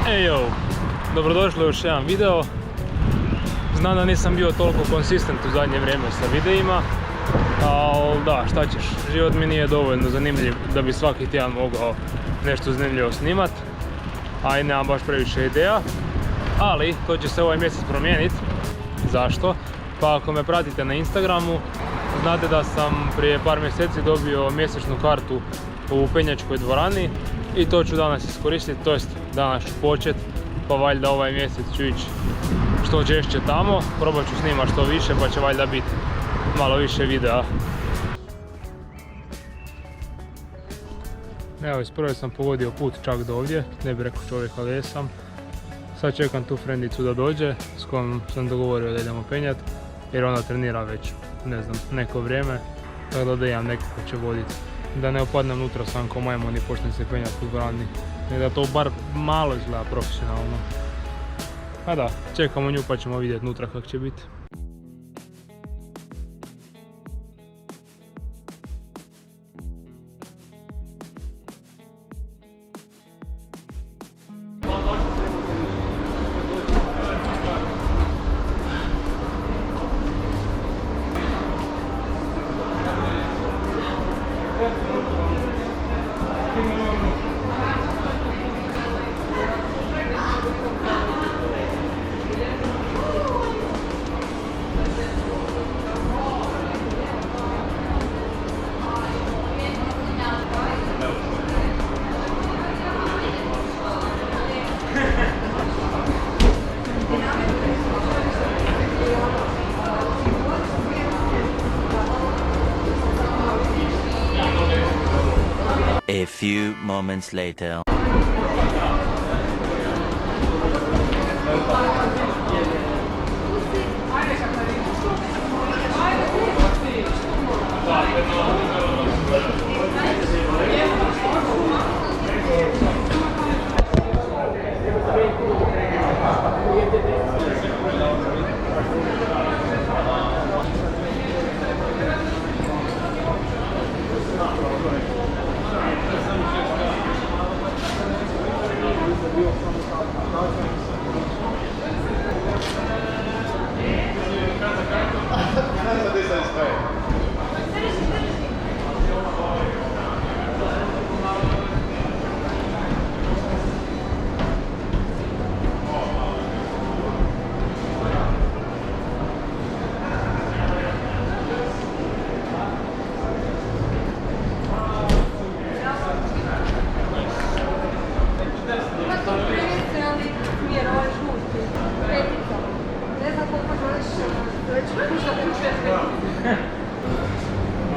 Ejo, dobrodošli u još jedan video. Znam da nisam bio toliko konsistent u zadnje vrijeme sa videima, ali da, šta ćeš, život mi nije dovoljno zanimljiv da bi svaki tjedan mogao nešto zanimljivo snimat, a i nemam baš previše ideja, ali to će se ovaj mjesec promijeniti. Zašto? Pa ako me pratite na Instagramu, znate da sam prije par mjeseci dobio mjesečnu kartu u penjačkoj dvorani i to ću danas iskoristiti, to jest danas ću početi, pa valjda ovaj mjesec ću ići što češće tamo, probat ću snimati što više pa će valjda biti malo više videa. Evo, isprvo sam pogodio put čak do ovdje, ne bi rekao čovjek ali jesam. Sad čekam tu frendicu da dođe, s kojom sam dogovorio da idemo penjat, jer ona trenira već, ne znam, neko vrijeme, tako da imam neko ko će voditi. Da ne opadnem unutra sam ko majmun i počnem se penjati u dvorani, ne da to bar malo izgleda profesionalno. A da, čekamo nju pa ćemo vidjeti unutra kako će biti. A few moments later.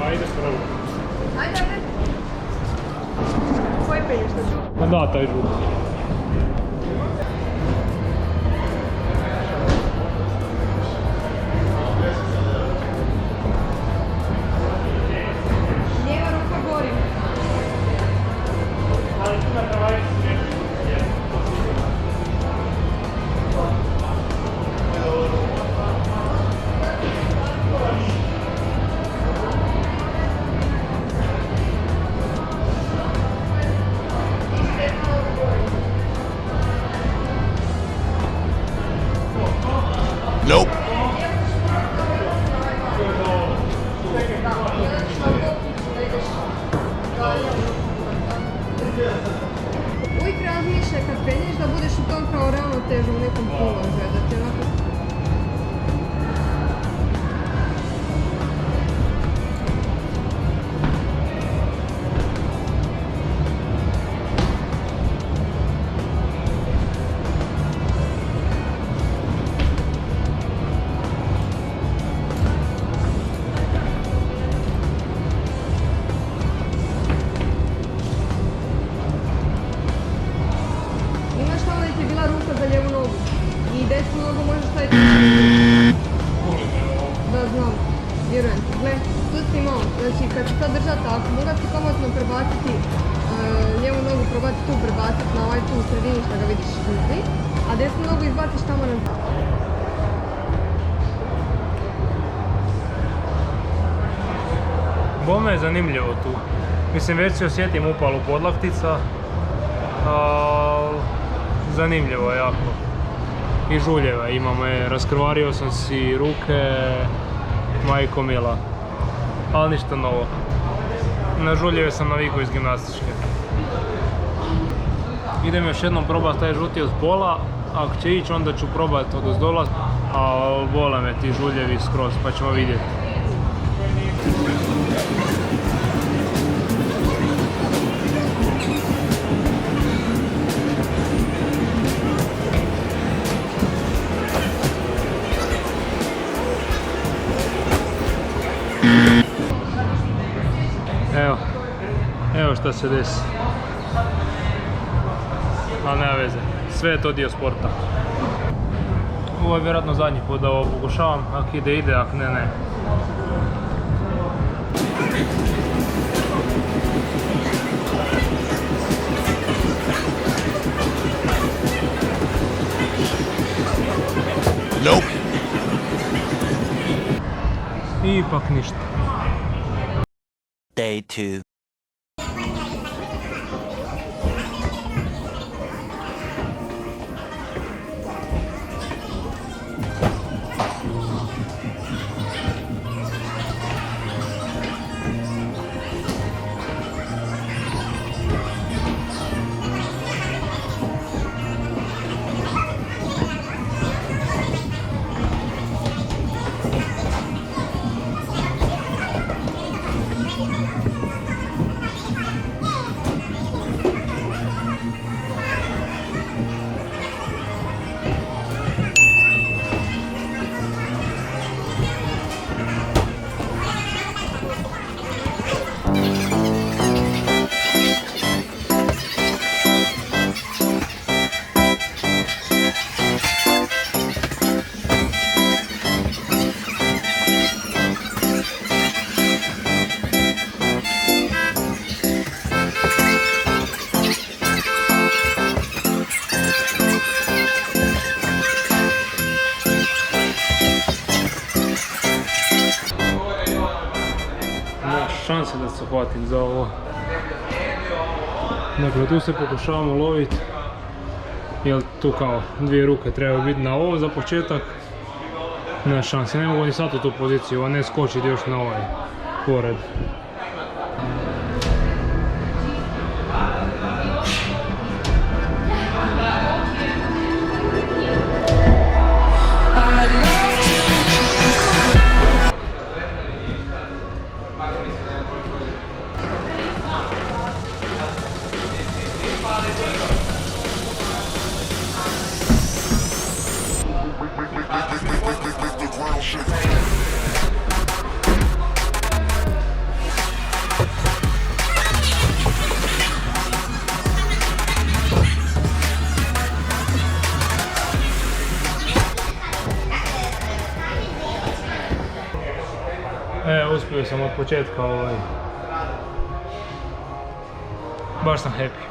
Ajde prvo. Ajde. Koji penješ to ću? Da, taj žut. Lijeva ruka gori. Ali tu na travaji Nope. Uvijek razmišljaj kad penješ da budeš u tom kao ravnotežnom nekom položaju, da ti onako... Za lijevu nogu i desnu nogu možeš staviti. Da, znam, vjerujem ti. Gle, tu si imao, znači kad se sad drža tako, moga si komotno prebaciti lijevu nogu, probati tu prebaciti na ovaj tu u sredini što ga vidiš izli, a desnu nogu izbaciš tamo na... Bome je zanimljivo tu. Mislim, već se osjetim upalu podlaktica, zanimljivo je jako. I žuljeve imam, raskrvario sam si ruke, majko mila. Ali ništa novo. Na žuljeve sam navikao iz gimnastičke. Idem još jednom probati taj žuti od pola. Ako će ići onda ću probati od ozdola. A vole me ti žuljevi skroz, pa ćemo vidjeti. Evo šta se desi. Ali nema veze, sve je to dio sporta. Ovo je vjerojatno zadnji put da ovo pokušavam, ako ide, ako ne. Nope. I ipak ništa. Day 2. Šanse da se hvatim za ovo. Dakle, tu se pokušavamo loviti, jer tu kao dvije ruke trebaju biti na ovo za početak. Nema šanse, ne mogu ni sad u tu poziciju, a ne skočiti još na ovaj pored. Uspio sam od početka baš sam happy.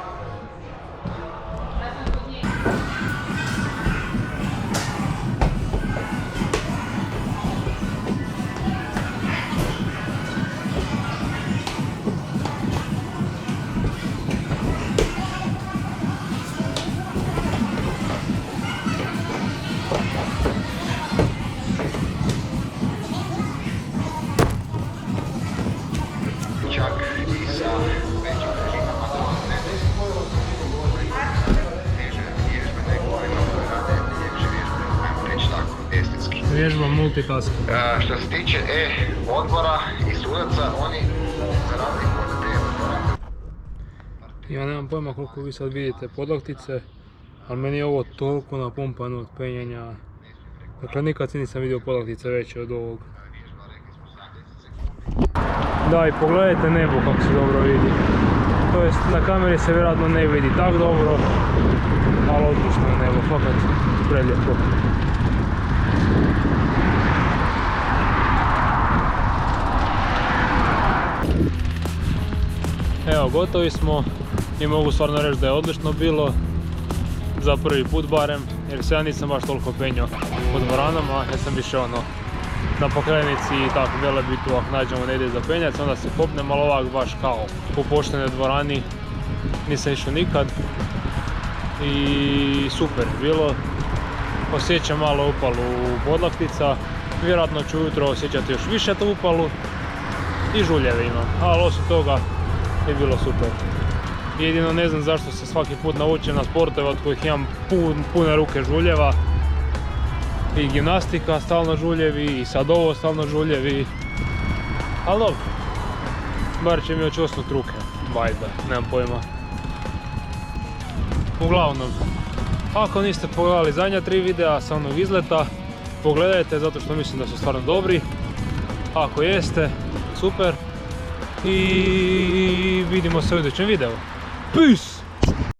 Vježba multitasking. Što se tiče odbora i sudaca, oni za razliku od te odbora... Ja nemam pojma koliko vi sad vidite podlaktice, ali meni je ovo toliko napumpano od penjanja. Dakle, nikad si nisam vidio podlaktice veće od ovog. Da, i pogledajte nebo kako se dobro vidi. To jest, na kameri se vjerojatno ne vidi tako dobro, ali odlično je nebo, fakat prelijepo. Evo, gotovi smo i mogu stvarno reći da je odlično bilo, za prvi put barem, jer se ja nisam baš toliko penjao po dvoranama, ja sam više na pokrenici i tako Velebitu, ako nađemo negdje za penjac, onda se popnem, ali ovak baš kao u poštenoj dvorani nisam išao nikad. i super je bilo. Osjećam malo upalu podlaktica, vjerojatno ću ujutro osjećati još više tu upalu i žuljeve imam, ali osim toga je bilo super. Jedino ne znam zašto se svaki put navučem na sportove od kojih imam pune ruke žuljeva. I gimnastika stalno žuljevi, i sad ovo stalno žuljevi. Ali dobro, bar će mi očosnut ruke, valjda, nemam pojma. Uglavnom, ako niste pogledali zadnja 3 videa sa onog izleta, pogledajte zato što mislim da su stvarno dobri. Ako jeste, super. I vidimo se u idućem videu. Peace!